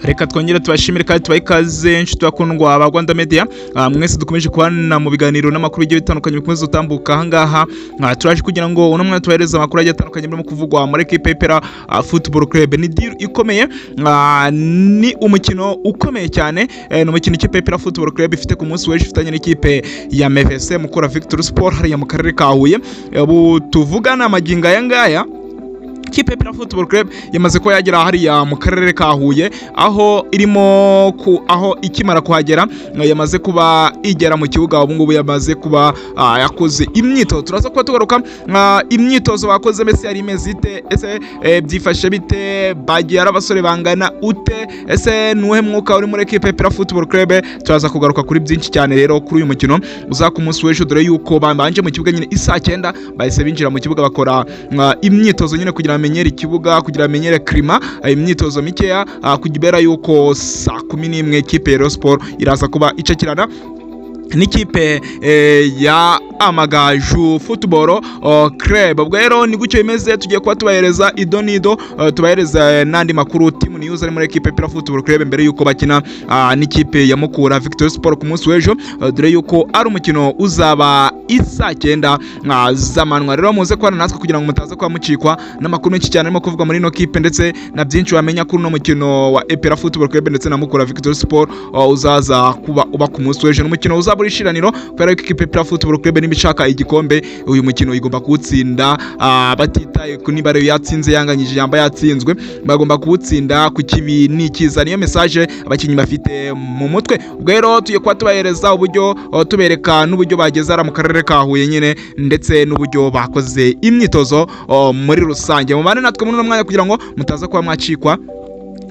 Reka twongere tubashimire kandi tubahe ikaze inshuti bakundwa ba Rwanda Media, mwese dukomeje kubana mu biganiro n'amakuru bigiye bitandukanye bikomeza gutambuka ahangaha. Turaje kugira ngo uno mwana tubahereze amakuru agiye atandukanye birimo kuvugwa muri equipe APR Football Club. Ni deal ikomeye, ni umukino ukomeye cyane, ni umukino ikipe APR Football Club ifite ku munsi w'ejo ifitanye n'ikipe ya MFC mukora Victory Sport hariya mu karere ka Huye. Ubu tuvugana amaginga aya ngaya ikipe APR Football Club yamaze ko yagera hariya mu karere ka Huye, aho irimo aho ikimara kuhagera yamaze kuba igera mu kibuga. Ubu ngubu yamaze kuba yakoze imyitozo. Turaza kuba tugaruka imyitozo bakoze mbese yari imeze ite, ese byifashe bite, bagiye ari abasore bangana ute, ese nuhe mwuka uri muri equipe APR Football Club. Turaza kugaruka kuri byinshi cyane rero kuri uyu mukino uzaka umunsi w'ejo, dore yuko bambanje mu kibuga nyine isaa 9 bahise binjira mu kibuga bakora imyitozo nyine kugira amenyere ikibuga, kugira amenyere klima, imyitozo mikeya kugibera yuko saa 11 ikipe ya Sport iraza kuba icakirana n'ikipe ya Amagaju Football Club. Ubwo rero ni gucyo imeze, tugiye kuba tubahereza idonido, tubahereza nandi makuru team news ari muri equipe APR Football Club mbere yuko bakina n'ikipe ya Mukura Victory Sport ku munsi w'ejo, dore yuko ari umukino uzaba isaa 9 z'amanywa. Rero muze kubana natwe kugira ngo mutaza kuba mucikwa n'amakuru menshi cyane arimo kuvuga muri ino kipe ndetse na byinshi wamenya kuri no mukino wa APR Football Club ndetse na Mukura Victory Sport uzaza kuba uba ku munsi w'ejo. N'umukino uzaba urishiraniro kubera ko ikipe APR Football Club n'ibishaka igikombe. Uyu mukino igomba kuwutsinda batitaye ku niba rero yatsinze yanganyije yamba yatsinzwe, bagomba kuwutsinda ku kibi n'ikiza. Niyo message abakinnyi bafite mu mutwe. Ubwo rero tugiye kuba tubahereza uburyo tubereka n'uburyo bageze ara mu karere ka Huye nyine ndetse n'uburyo bakoze imyitozo muri rusange. Mubane natwe muri no mwanya kugira ngo mutaza kuba mwacikwa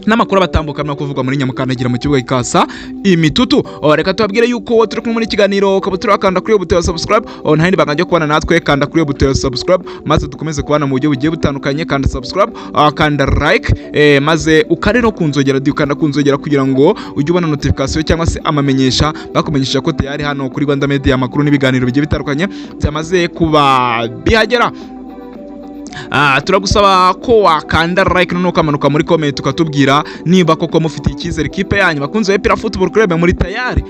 n'amakuru batambuka no kuvuga muri nyamukandagira mu kibuga ikasa imitutu. Reka tubabwire yuko turi kumwe muri kiganiro ukabutura kanda kuri button subscribe, ntahindi baganje kubana natwe kanda kuri button subscribe maze dukomeze kubana mu buryo bugiye butandukanye. Kanda subscribe, kanda like, maze ukarero kunzogera dukanda kunzogera kugira ngo ujye ubona notification cyangwa se amamenyesha bakumenyesha ko tayari hano kuri Rwanda Media amakuru n'ibiganiro bigiye bitandukanye byamaze kuba bihagera. Turagusaba ko wakanda like no ukamanuka muri comment ukatubwira niba koko mufite icyizere ikipe yanyu bakunze APR Football Club muri tayari,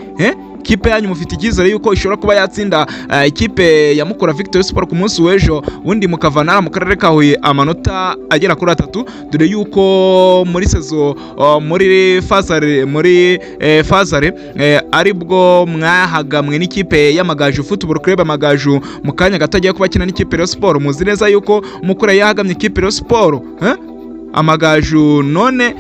ikipe yanyu mufite icyizere yuko ishobora kuba yatsinda ikipe ya Mukura Victory Sport ku munsi w'ejo, undi mukavanara mu karere ka Huye amanota agera kuri 3, dore yuko muri sezo muri fazare aribwo mwahagamwe n'ikipe y'Amagaju Football Club. Amagaju mu kanya gatagiye kubakina n'ikipe ya Sport, muzi neza yuko Mukura yahagamye ikipe ya Sport Amagaju none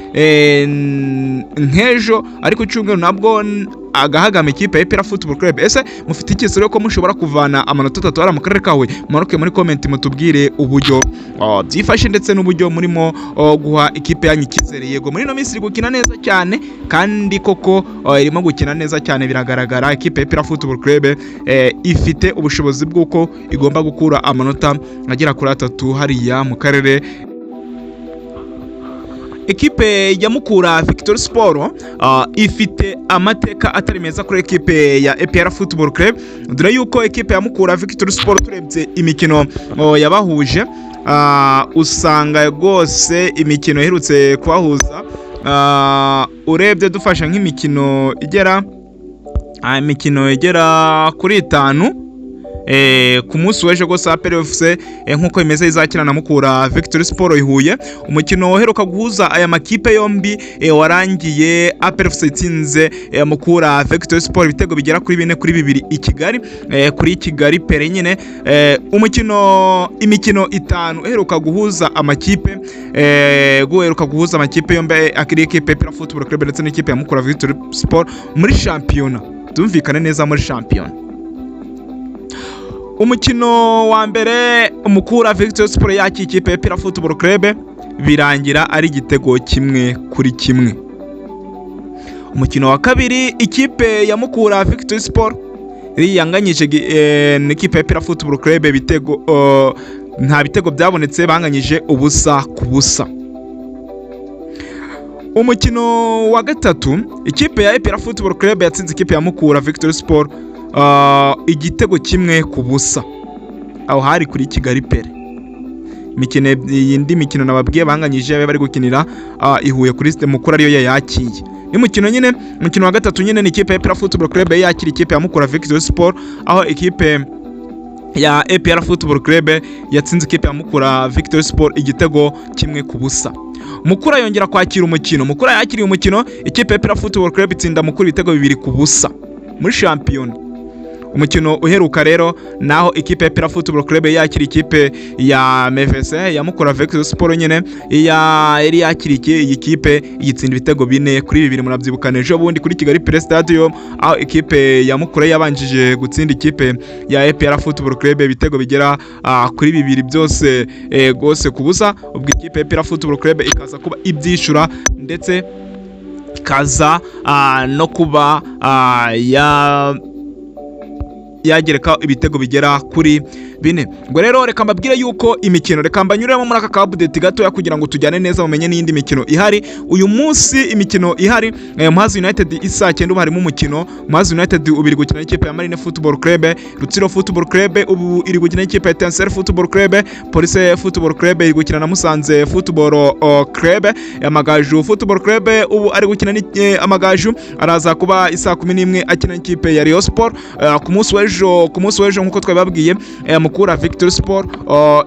nkejo ariko cyumwe nabwo agahagama ikipe ya APR Football Club. Ese mufite icyizere ko mushobora kuvana amanota 3 ara mu karere kawe? Manuke muri comment mutubwire uburyo byifashe ndetse n'uburyo murimo guha ikipe yanyu icyizere. Yego muri no minsi iri gukina neza cyane kandi koko irimo gukina neza cyane, biragaragara ikipe ya APR Football Club ifite ubushobozi bw'uko igomba gukura amanota agera kuri 3 hariya mu karere. Ekipe ya Mukura Victory Sport ifite amateka atari meza kuri ekipe ya APR Football Club, dore yuko ekipe ya Mukura Victory Sport turebye imikino yabahuje usanga rwose imikino iherutse kubahuza, urebye dufasha nk'imikino igera kuri 5 ku munsi w'ejo gose APRFC nkuko imeze izakina na Mukura Victory Sport ihuye. Umukino uheruka guhuza aya makipe yombi warangiye APRFC itsinze Mukura Victory Sport ibitego bigera kuri 4-2 i Kigali, kuri Kigali pere nyine. Imikino 5 uheruka guhuza amakipe yombi akiri ekipe APR Football Club ndetse n'ikipe ya Mukura Victory Sport muri championnat. Tumvikane neza muri championnat. Umukino wa mbere Mukura Victory Sport yaki ikipe ya APR Football Club birangira ari igitego 1-1. Umukino wa kabiri ikipe ya Mukura Victory Sport yanganyije n'ikipe ya APR Football Club nta bitego byabonetse, banganyije ubusa ku busa. Umukino wa gatatu ikipe ya APR Football Club yatsinze ikipe ya Mukura Victory Sport igitego 1-1. Aho hari kuri Kigali pere. iyindi mikino nababwiye banganyije bari gukinira ihuye kuri site Mukura ariyo yayakiye. Ni mukino nyine, mukino wa gatatu nyine ni ikipe ya APR Football Club yakira ikipe ya Mukura Victory Sport, aho ikipe ya APR Football Club yatsinze ikipe ya Mukura Victory Sport igitego 1-0. Mukura yongera kwakira umukino, Mukura yakiriye umukino, ikipe ya APR Football Club itsinda Mukura ibitego 2-0 muri shampiyona. Umukino uheruka rero naho ikipe ya APR Football Club yakira ikipe ya MVC ya Mukura Victory Sport nyine yari yakiriye iyi kipe yitsinda ibitego 4-2 murabyibuka ejo bundi kuri Kigali Play Stadium, aho ikipe ya Mukura yabanjije gutsinda ikipe ya APR Football Club ibitego bigera kuri 2 byose gose kubusa. Ubwo ikipe ya APR Football Club ikaza kuba ibyishura ndetse ikaza no kuba yagereka ibitego bigera kuri 4. Ngo rero reka mbabwire yuko imikino, reka mbanyuremo muri aka ka update gato kugira ngo tujyane neza mumenye n'indi mikino ihari uyu munsi. Imikino ihari, Muhazi United isa 9 harimo umukino. Muhazi United ubiri gukina n'ikipe ya Marine Football Club, Rutsiro Football Club ubu iri gukina n'ikipe ya Etincelle Football Club, Police Football Club iri gukina na Musanze Football Club, Amagaju Football Club ubu ari gukina Amagaju araza kuba isa 11 akina n'ikipe ya Rayon Sport. Ku munsi w'ejo nkuko twababwiye Mukura Victory Sport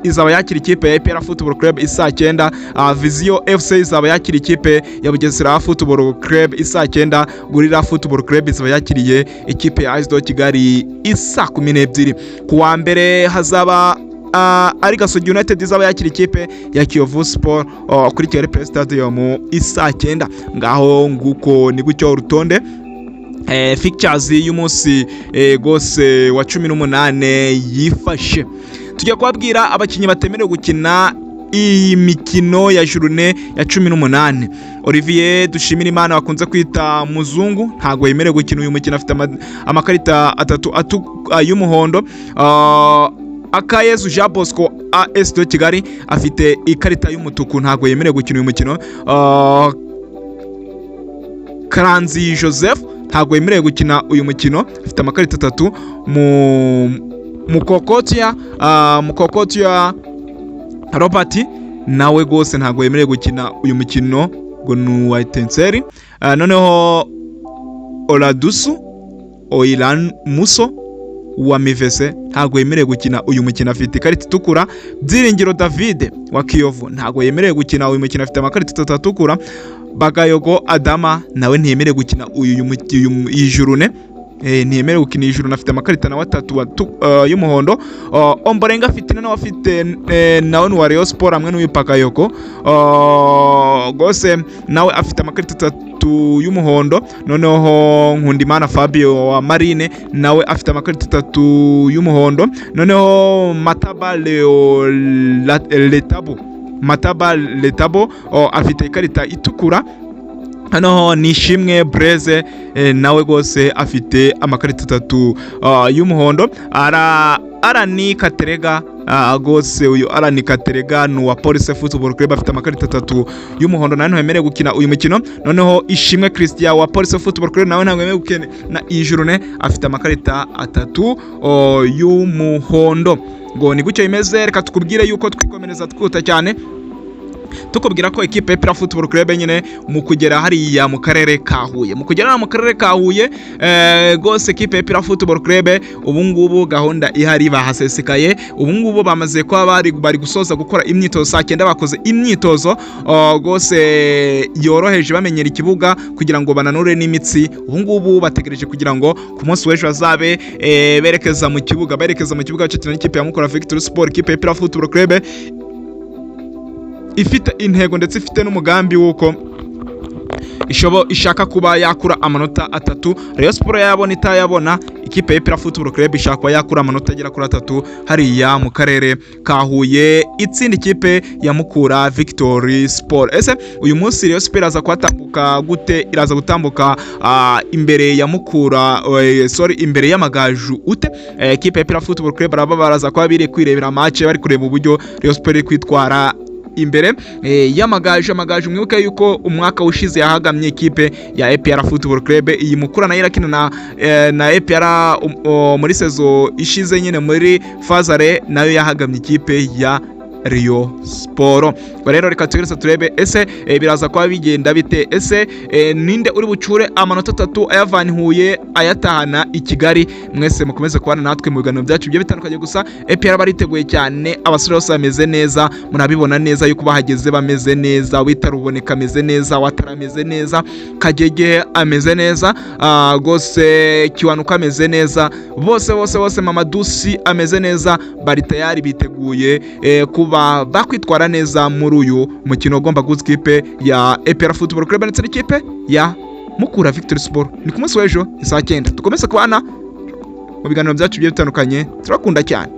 izaba yakira ikipe ya APR Football Club isa 9, Vision FC izaba yakira ikipe ya Bugesera Football Club isa 9, Gorilla Football Club izaba yakiriye ikipe ya AS Kigali isa 12. Ku wa mbere hazaba ari Gasogi United izaba yakira ikipe ya Kiyovu Sport kuri Kigali Play Stadium isa 9. Ngaho nguko ni gutyo urutonde fixtures y'umunsi gose wa 18 yifashe. Tujya kubabwira abakinyi batemerewe gukina iyi mikino ya journée ya 18. Olivier Dushimirimana bakunze kwita Muzungu ntago yemerewe gukina uyu mukino, afite amakarita 3 y'umuhondo. Akayezu Jean Bosco AS Kigali afite ikarita y'umutuku ntago yemerewe gukina uyu mukino. Karanzi Joseph ntago yemerewe gukina uyu mukino, afite amakarita 3. Mukokotia Robert nawe gose ntago yemerewe gukina uyu mukino ngo ni wa Etincelle. Noneho Oladusu Oilan Muso wa Mivese ntago yemerewe gukina uyu mukino, afite ikarita itukura. Byiringiro David wa Kiyovu ntago yemerewe gukina uyu mukino, afite amakarita 3 atukura. Bagayogo Adama nawe ntiyemerewe gukina iyi journée, ntiyemerewe gukina iyi journée, afite amakarita na 3 y'umuhondo. Omborenga afite nawe ni wa Rayon Sport hamwe n'uyu Bagayogo gose nawe afite amakarita 3 y'umuhondo. Noneho Nkundimana Fabio wa Marine nawe afite amakarita 3 y'umuhondo. Noneho Mataba Letabo afite ikarita itukura. Hano Nishimwe Blaise nawe gose afite amakarita 3 y'umuhondo. Arani Katerega gose uyu Arani Katerega ni wa Police Football Club afite amakarita 3 y'umuhondo, nawe ntiyemerewe gukina uyu mukino. Noneho Ishimwe Christian wa Police Football Club nawe ntabwo yemerewe gukina na iyi journée, afite amakarita 3 y'umuhondo. Ngo ni gutyo imeze. Reka tukubwire yuko twikomereza twuta cyane tukubwira ko ikipe ya APR Football Club nyine mu kugera hariya mu karere ka Huye, gose ikipe ya APR Football Club ubu ngubu gahunda ihari bahasesekaye. Ubu ngubu bamaze kuba bari gusoza gukora imyitozo saa 9, bakoze imyitozo gose yoroheje bamenyera ikibuga kugira ngo bananure n'imitsi. Ubu ngubu bategereje kugira ngo ku munsi w'ejo bazabe berekeza mu kibuga cy'ikina n'ikipe ya Mukura Victory Sport. Ikipe ya APR Football Club ifite intego ndetse ifite n'umugambi wuko ishaka kuba yakura amanota 3. Rayon Sport yabona itayabona, ikipe ya APR Football Club ishaka kuba yakura amanota agera kuri 3 hariya mu karere ka Huye itsinda ikipe ya Mukura Victory Sport. Ese uyu munsi Rayon Sport iraza kwatambuka gute? Iraza gutambuka imbere ya Mukura imbere y'Amagaju ute? Ikipe ya APR Football Club baraza kuba biri kwirebera match, bari kureba uburyo Rayon Sport iri kwitwara imbere y'Amagaju. Mwibuke yuko umwaka ushize yahagamye ikipe ya APR Football Club. Iyi Mukura nayo irakina na APR muri sezo ishize nyine muri Fazare, nayo yahagamye ikipe ya Rio Sport. Rero reka tugeretse turebe ese biraza kwa bigenda bite, ese ninde uri bucure amanota 3 ayavana Huye ayatahana i Kigali. Mwese mukomeze kubana natwe mu biganiro byacu byo bitandukanye, gusa APR bariteguye cyane, abasore bose bameze neza, murabibona neza yuko bahageze bameze neza, witaruboneka ameze neza, watarameze neza, Kagege ameze neza, gose Kiwanuka ameze neza, bose Mamadusi ameze neza, bari tayari biteguye kuba bakwitwara neza muri uyu mukino ugomba guhuza ikipe ya APR Football Club ndetse n'ikipe ya Mukura Victory Sport. Ni ku munsi w'ejo isaa 9. Tukomeze kubana mu biganiro byacu byo bitandukanye, turakunda cyane.